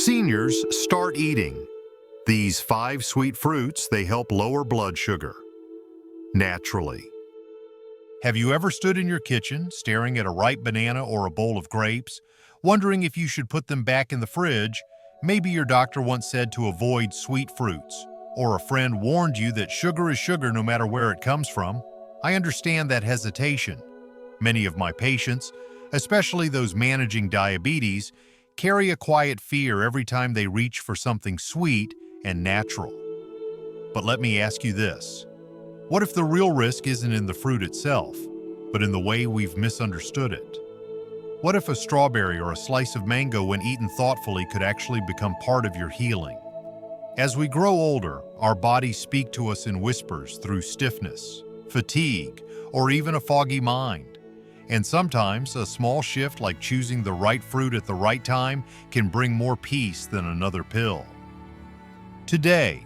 Seniors, start eating. These 5 sweet fruits, they help lower blood sugar. Naturally. Have you ever stood in your kitchen, staring at a ripe banana or a bowl of grapes, wondering if you should put them back in the fridge? Maybe your doctor once said to avoid sweet fruits, or a friend warned you that sugar is sugar no matter where it comes from. I understand that hesitation. Many of my patients, especially those managing diabetes, carry a quiet fear every time they reach for something sweet and natural. But let me ask you this. What if the real risk isn't in the fruit itself, but in the way we've misunderstood it? What if a strawberry or a slice of mango, when eaten thoughtfully, could actually become part of your healing? As we grow older, our bodies speak to us in whispers through stiffness, fatigue, or even a foggy mind. And sometimes a small shift like choosing the right fruit at the right time can bring more peace than another pill. Today,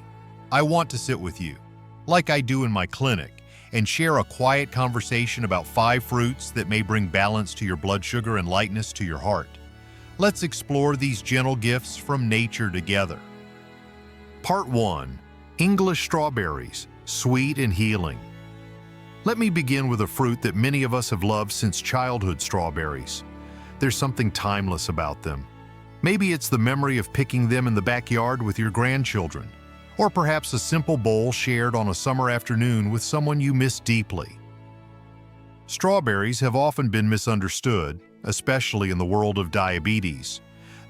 I want to sit with you, like I do in my clinic, and share a quiet conversation about 5 fruits that may bring balance to your blood sugar and lightness to your heart. Let's explore these gentle gifts from nature together. Part 1. English strawberries, sweet and healing. Let me begin with a fruit that many of us have loved since childhood: strawberries. There's something timeless about them. Maybe it's the memory of picking them in the backyard with your grandchildren, or perhaps a simple bowl shared on a summer afternoon with someone you miss deeply. Strawberries have often been misunderstood, especially in the world of diabetes.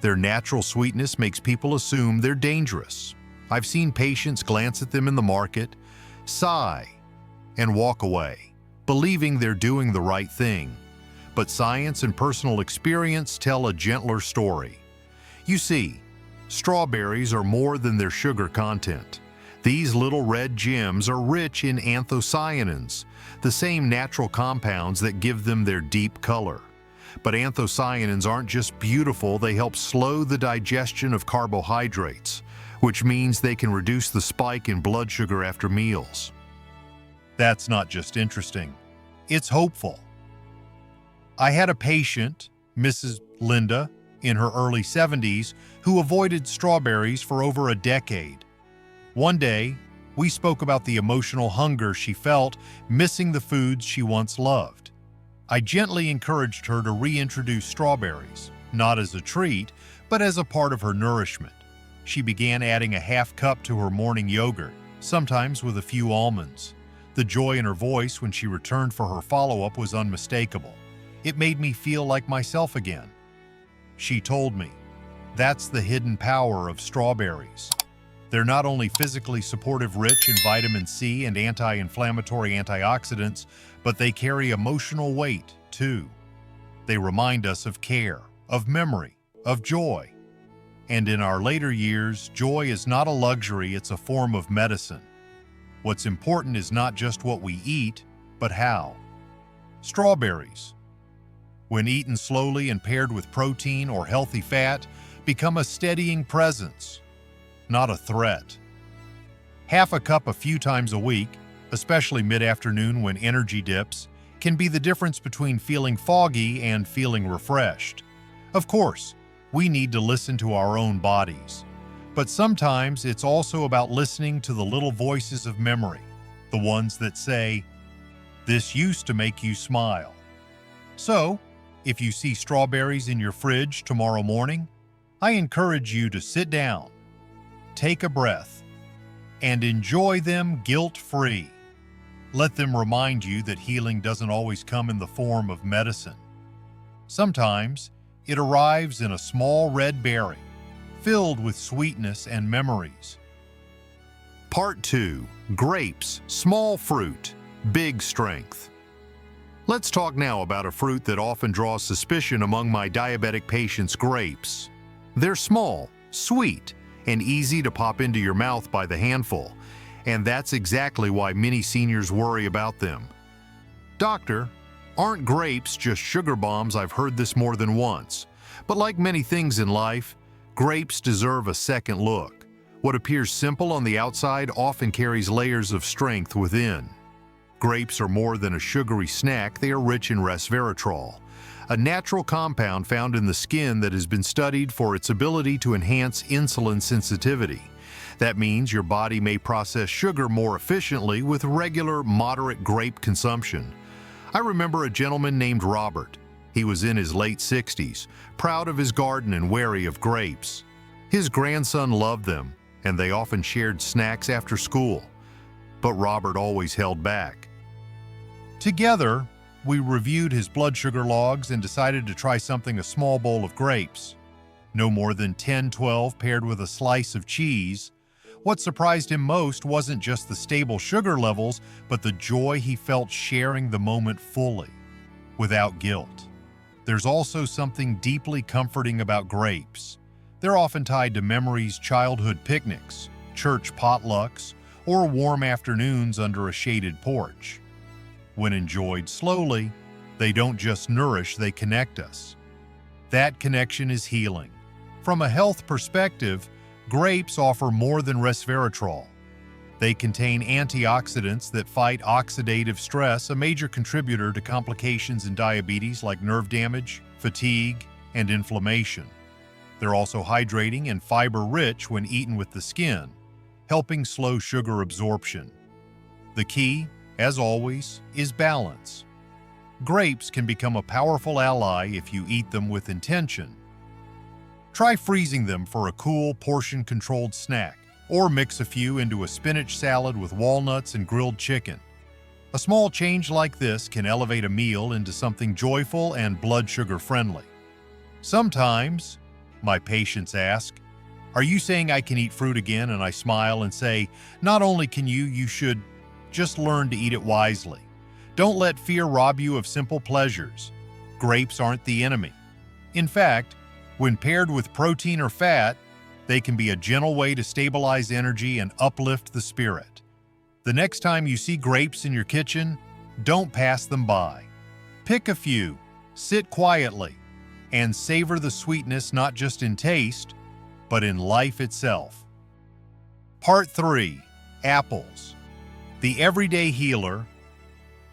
Their natural sweetness makes people assume they're dangerous. I've seen patients glance at them in the market, sigh, and walk away, believing they're doing the right thing. But science and personal experience tell a gentler story. You see, strawberries are more than their sugar content. These little red gems are rich in anthocyanins, the same natural compounds that give them their deep color. But anthocyanins aren't just beautiful, they help slow the digestion of carbohydrates, which means they can reduce the spike in blood sugar after meals. That's not just interesting, it's hopeful. I had a patient, Mrs. Linda, in her early 70s, who avoided strawberries for over a decade. One day, we spoke about the emotional hunger she felt missing the foods she once loved. I gently encouraged her to reintroduce strawberries, not as a treat, but as a part of her nourishment. She began adding a half cup to her morning yogurt, sometimes with a few almonds. The joy in her voice when she returned for her follow-up was unmistakable. It made me feel like myself again. She told me, that's the hidden power of strawberries. They're not only physically supportive, rich in vitamin C and anti-inflammatory antioxidants, but they carry emotional weight, too. They remind us of care, of memory, of joy. And in our later years, joy is not a luxury, it's a form of medicine. What's important is not just what we eat, but how. Strawberries, when eaten slowly and paired with protein or healthy fat, become a steadying presence, not a threat. Half a cup a few times a week, especially mid-afternoon when energy dips, can be the difference between feeling foggy and feeling refreshed. Of course, we need to listen to our own bodies. But sometimes it's also about listening to the little voices of memory, the ones that say, "This used to make you smile." So, if you see strawberries in your fridge tomorrow morning, I encourage you to sit down, take a breath, and enjoy them guilt-free. Let them remind you that healing doesn't always come in the form of medicine. Sometimes it arrives in a small red berry, filled with sweetness and memories. Part 2. Grapes, small fruit, big strength. Let's talk now about a fruit that often draws suspicion among my diabetic patients: grapes. They're small, sweet, and easy to pop into your mouth by the handful, and that's exactly why many seniors worry about them. Doctor, aren't grapes just sugar bombs? I've heard this more than once. But like many things in life, grapes deserve a second look. What appears simple on the outside often carries layers of strength within. Grapes are more than a sugary snack, they are rich in resveratrol, a natural compound found in the skin that has been studied for its ability to enhance insulin sensitivity. That means your body may process sugar more efficiently with regular, moderate grape consumption. I remember a gentleman named Robert. He was in his late 60s, proud of his garden and wary of grapes. His grandson loved them, and they often shared snacks after school. But Robert always held back. Together, we reviewed his blood sugar logs and decided to try a small bowl of grapes. No more than 10-12 paired with a slice of cheese. What surprised him most wasn't just the stable sugar levels, but the joy he felt sharing the moment fully, without guilt. There's also something deeply comforting about grapes. They're often tied to memories, childhood picnics, church potlucks, or warm afternoons under a shaded porch. When enjoyed slowly, they don't just nourish, they connect us. That connection is healing. From a health perspective, grapes offer more than resveratrol. They contain antioxidants that fight oxidative stress, a major contributor to complications in diabetes like nerve damage, fatigue, and inflammation. They're also hydrating and fiber-rich when eaten with the skin, helping slow sugar absorption. The key, as always, is balance. Grapes can become a powerful ally if you eat them with intention. Try freezing them for a cool, portion-controlled snack, or mix a few into a spinach salad with walnuts and grilled chicken. A small change like this can elevate a meal into something joyful and blood sugar friendly. Sometimes, my patients ask, "Are you saying I can eat fruit again?" And I smile and say, "Not only can you should just learn to eat it wisely. Don't let fear rob you of simple pleasures. Grapes aren't the enemy. In fact, when paired with protein or fat, they can be a gentle way to stabilize energy and uplift the spirit. The next time you see grapes in your kitchen, don't pass them by. Pick a few, sit quietly, and savor the sweetness not just in taste, but in life itself. Part 3. Apples. The everyday healer.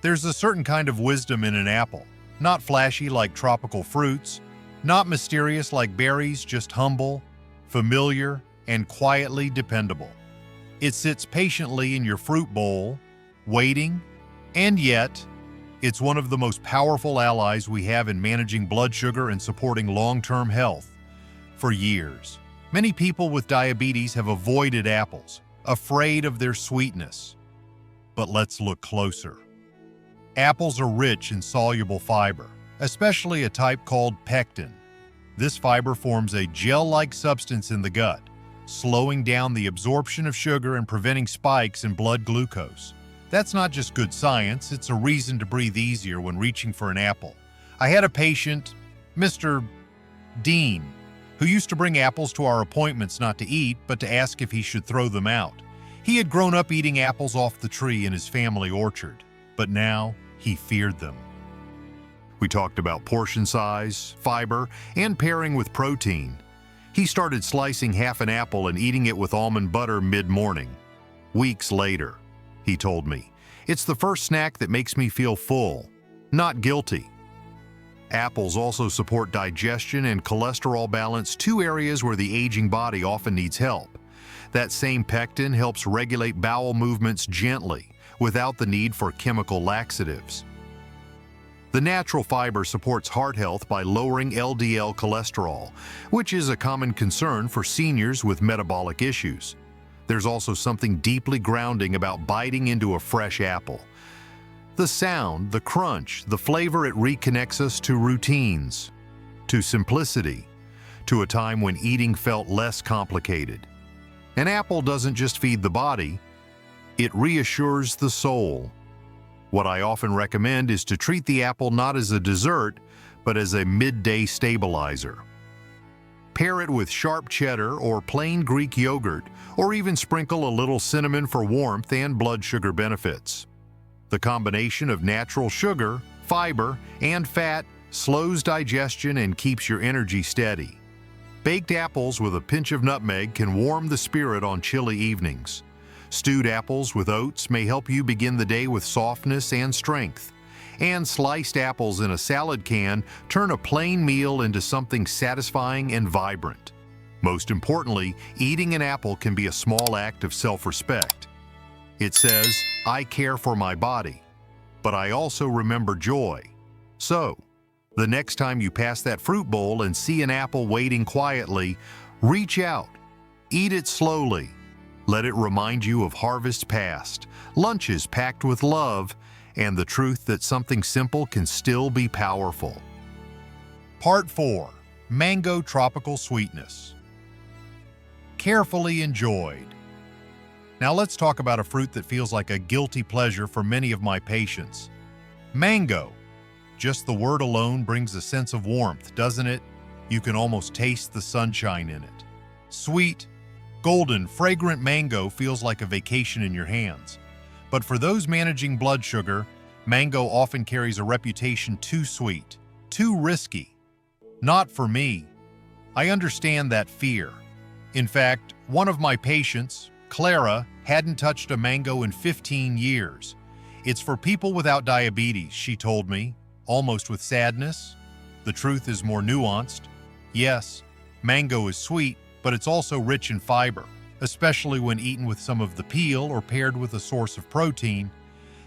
There's a certain kind of wisdom in an apple, not flashy like tropical fruits, not mysterious like berries, just humble, familiar, and quietly dependable. It sits patiently in your fruit bowl, waiting, and yet, it's one of the most powerful allies we have in managing blood sugar and supporting long-term health. For years, many people with diabetes have avoided apples, afraid of their sweetness. But let's look closer. Apples are rich in soluble fiber, especially a type called pectin. This fiber forms a gel-like substance in the gut, slowing down the absorption of sugar and preventing spikes in blood glucose. That's not just good science, it's a reason to breathe easier when reaching for an apple. I had a patient, Mr. Dean, who used to bring apples to our appointments not to eat, but to ask if he should throw them out. He had grown up eating apples off the tree in his family orchard, but now he feared them. We talked about portion size, fiber, and pairing with protein. He started slicing half an apple and eating it with almond butter mid-morning. Weeks later, he told me, "It's the first snack that makes me feel full, not guilty." Apples also support digestion and cholesterol balance, two areas where the aging body often needs help. That same pectin helps regulate bowel movements gently, without the need for chemical laxatives. The natural fiber supports heart health by lowering LDL cholesterol, which is a common concern for seniors with metabolic issues. There's also something deeply grounding about biting into a fresh apple. The sound, the crunch, the flavor, it reconnects us to routines, to simplicity, to a time when eating felt less complicated. An apple doesn't just feed the body, it reassures the soul. What I often recommend is to treat the apple not as a dessert, but as a midday stabilizer. Pair it with sharp cheddar or plain Greek yogurt, or even sprinkle a little cinnamon for warmth and blood sugar benefits. The combination of natural sugar, fiber, and fat slows digestion and keeps your energy steady. Baked apples with a pinch of nutmeg can warm the spirit on chilly evenings. Stewed apples with oats may help you begin the day with softness and strength. And sliced apples in a salad can turn a plain meal into something satisfying and vibrant. Most importantly, eating an apple can be a small act of self-respect. It says, I care for my body, but I also remember joy. So, the next time you pass that fruit bowl and see an apple waiting quietly, reach out, eat it slowly. Let it remind you of harvests past, lunches packed with love, and the truth that something simple can still be powerful. Part 4. Mango Tropical Sweetness. Carefully enjoyed. Now let's talk about a fruit that feels like a guilty pleasure for many of my patients. Mango. Just the word alone brings a sense of warmth, doesn't it? You can almost taste the sunshine in it. Sweet, golden, fragrant mango feels like a vacation in your hands. But for those managing blood sugar, mango often carries a reputation too sweet, too risky. Not for me. I understand that fear. In fact, one of my patients, Clara, hadn't touched a mango in 15 years. It's for people without diabetes, she told me, almost with sadness. The truth is more nuanced. Yes, mango is sweet, but it's also rich in fiber, especially when eaten with some of the peel or paired with a source of protein.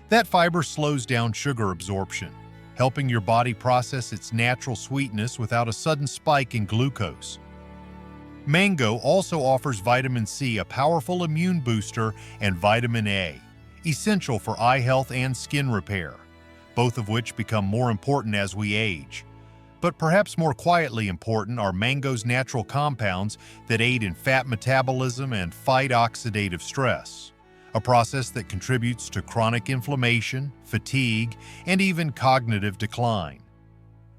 That fiber slows down sugar absorption, helping your body process its natural sweetness without a sudden spike in glucose. Mango also offers vitamin C, a powerful immune booster, and vitamin A, essential for eye health and skin repair, both of which become more important as we age. But perhaps more quietly important are mango's natural compounds that aid in fat metabolism and fight oxidative stress, a process that contributes to chronic inflammation, fatigue, and even cognitive decline.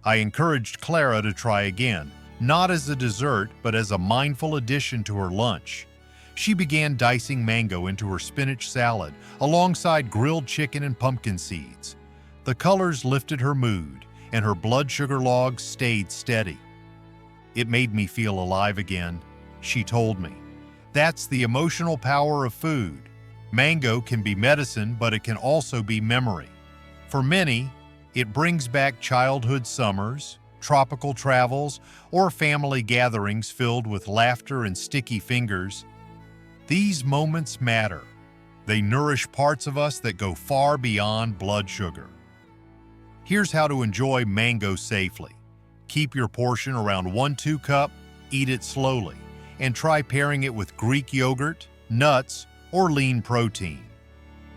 I encouraged Clara to try again, not as a dessert, but as a mindful addition to her lunch. She began dicing mango into her spinach salad alongside grilled chicken and pumpkin seeds. The colors lifted her mood, and her blood sugar log stayed steady. It made me feel alive again, she told me. That's the emotional power of food. Mango can be medicine, but it can also be memory. For many, it brings back childhood summers, tropical travels, or family gatherings filled with laughter and sticky fingers. These moments matter. They nourish parts of us that go far beyond blood sugar. Here's how to enjoy mango safely. Keep your portion around 1-2 cup, eat it slowly, and try pairing it with Greek yogurt, nuts, or lean protein.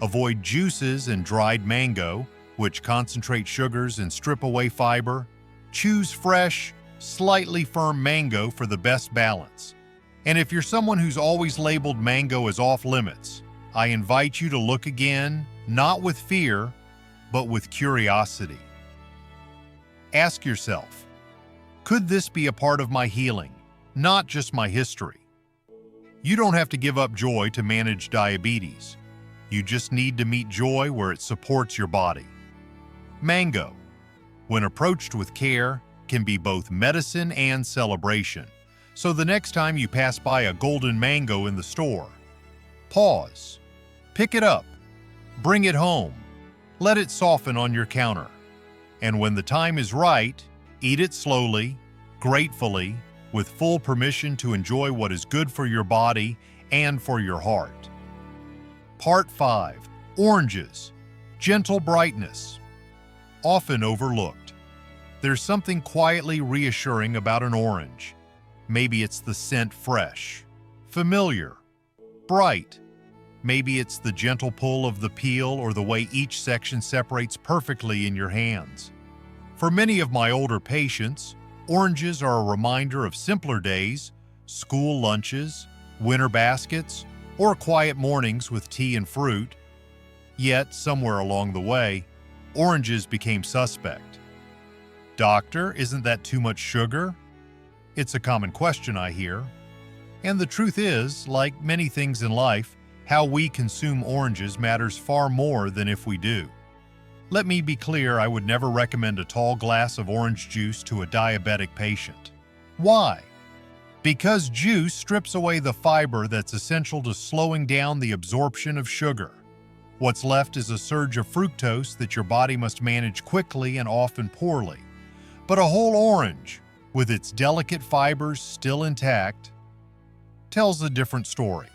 Avoid juices and dried mango, which concentrate sugars and strip away fiber. Choose fresh, slightly firm mango for the best balance. And if you're someone who's always labeled mango as off limits, I invite you to look again, not with fear, but with curiosity. Ask yourself, could this be a part of my healing, not just my history? You don't have to give up joy to manage diabetes. You just need to meet joy where it supports your body. Mango, when approached with care, can be both medicine and celebration. So the next time you pass by a golden mango in the store, pause, pick it up, bring it home, let it soften on your counter. And when the time is right, eat it slowly, gratefully, with full permission to enjoy what is good for your body and for your heart. Part 5. Oranges. Gentle brightness. Often overlooked. There's something quietly reassuring about an orange. Maybe it's the scent fresh, familiar, bright. Maybe it's the gentle pull of the peel or the way each section separates perfectly in your hands. For many of my older patients, oranges are a reminder of simpler days, school lunches, winter baskets, or quiet mornings with tea and fruit. Yet, somewhere along the way, oranges became suspect. Doctor, isn't that too much sugar? It's a common question I hear. And the truth is, like many things in life, how we consume oranges matters far more than if we do. Let me be clear, I would never recommend a tall glass of orange juice to a diabetic patient. Why? Because juice strips away the fiber that's essential to slowing down the absorption of sugar. What's left is a surge of fructose that your body must manage quickly and often poorly. But a whole orange, with its delicate fibers still intact, tells a different story.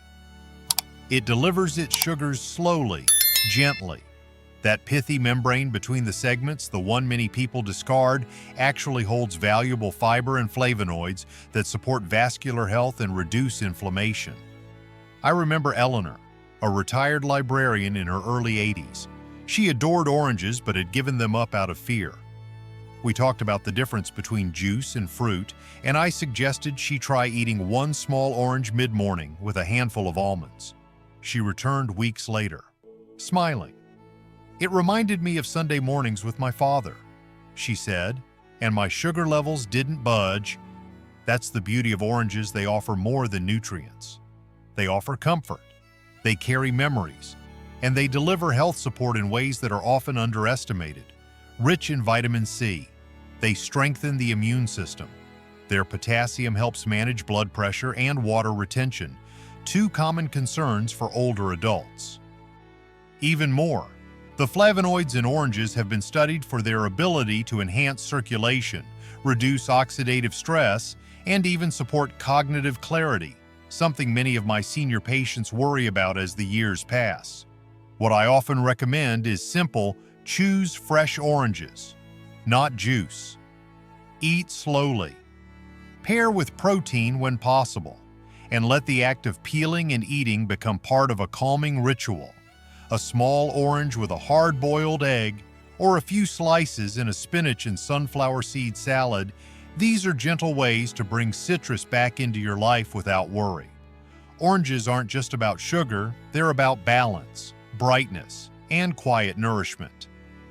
It delivers its sugars slowly, gently. That pithy membrane between the segments, the one many people discard, actually holds valuable fiber and flavonoids that support vascular health and reduce inflammation. I remember Eleanor, a retired librarian in her early 80s. She adored oranges but had given them up out of fear. We talked about the difference between juice and fruit, and I suggested she try eating one small orange mid-morning with a handful of almonds. She returned weeks later, smiling. "It reminded me of Sunday mornings with my father," she said, "and my sugar levels didn't budge." That's the beauty of oranges. They offer more than nutrients. They offer comfort. They carry memories, and they deliver health support in ways that are often underestimated. Rich in vitamin C, they strengthen the immune system. Their potassium helps manage blood pressure and water retention, two common concerns for older adults. Even more, the flavonoids in oranges have been studied for their ability to enhance circulation, reduce oxidative stress, and even support cognitive clarity, something many of my senior patients worry about as the years pass. What I often recommend is simple: choose fresh oranges, not juice. Eat slowly. Pair with protein when possible, and let the act of peeling and eating become part of a calming ritual. A small orange with a hard-boiled egg, or a few slices in a spinach and sunflower seed salad, these are gentle ways to bring citrus back into your life without worry. Oranges aren't just about sugar, they're about balance, brightness, and quiet nourishment.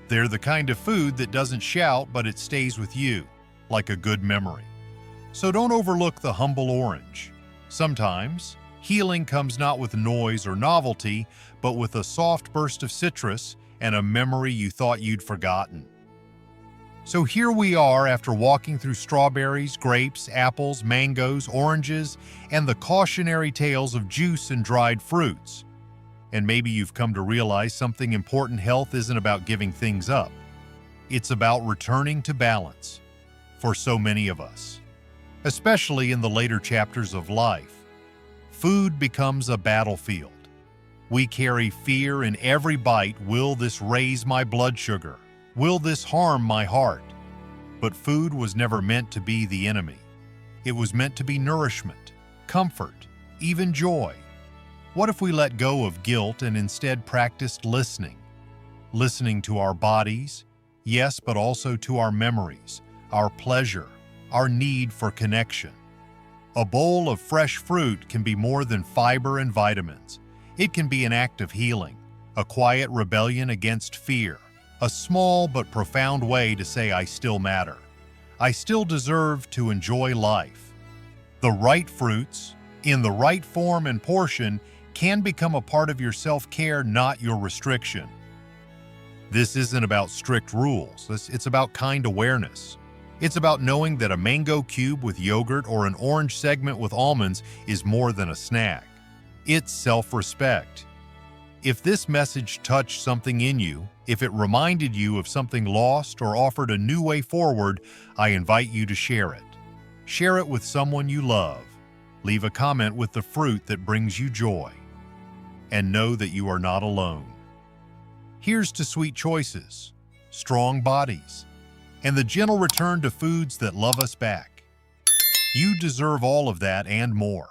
They're the kind of food that doesn't shout, but it stays with you, like a good memory. So don't overlook the humble orange. Sometimes, healing comes not with noise or novelty, but with a soft burst of citrus and a memory you thought you'd forgotten. So here we are after walking through strawberries, grapes, apples, mangoes, oranges, and the cautionary tales of juice and dried fruits. And maybe you've come to realize something important: health isn't about giving things up. It's about returning to balance for so many of us, especially in the later chapters of life. Food becomes a battlefield. We carry fear in every bite. Will this raise my blood sugar? Will this harm my heart? But food was never meant to be the enemy. It was meant to be nourishment, comfort, even joy. What if we let go of guilt and instead practiced listening? Listening to our bodies, yes, but also to our memories, our pleasure, our need for connection. A bowl of fresh fruit can be more than fiber and vitamins. It can be an act of healing, a quiet rebellion against fear, a small but profound way to say I still matter. I still deserve to enjoy life. The right fruits, in the right form and portion, can become a part of your self-care, not your restriction. This isn't about strict rules. It's about kind awareness. It's about knowing that a mango cube with yogurt or an orange segment with almonds is more than a snack. It's self-respect. If this message touched something in you, if it reminded you of something lost or offered a new way forward, I invite you to share it. Share it with someone you love. Leave a comment with the fruit that brings you joy. And know that you are not alone. Here's to sweet choices, strong bodies, and the gentle return to foods that love us back. You deserve all of that and more.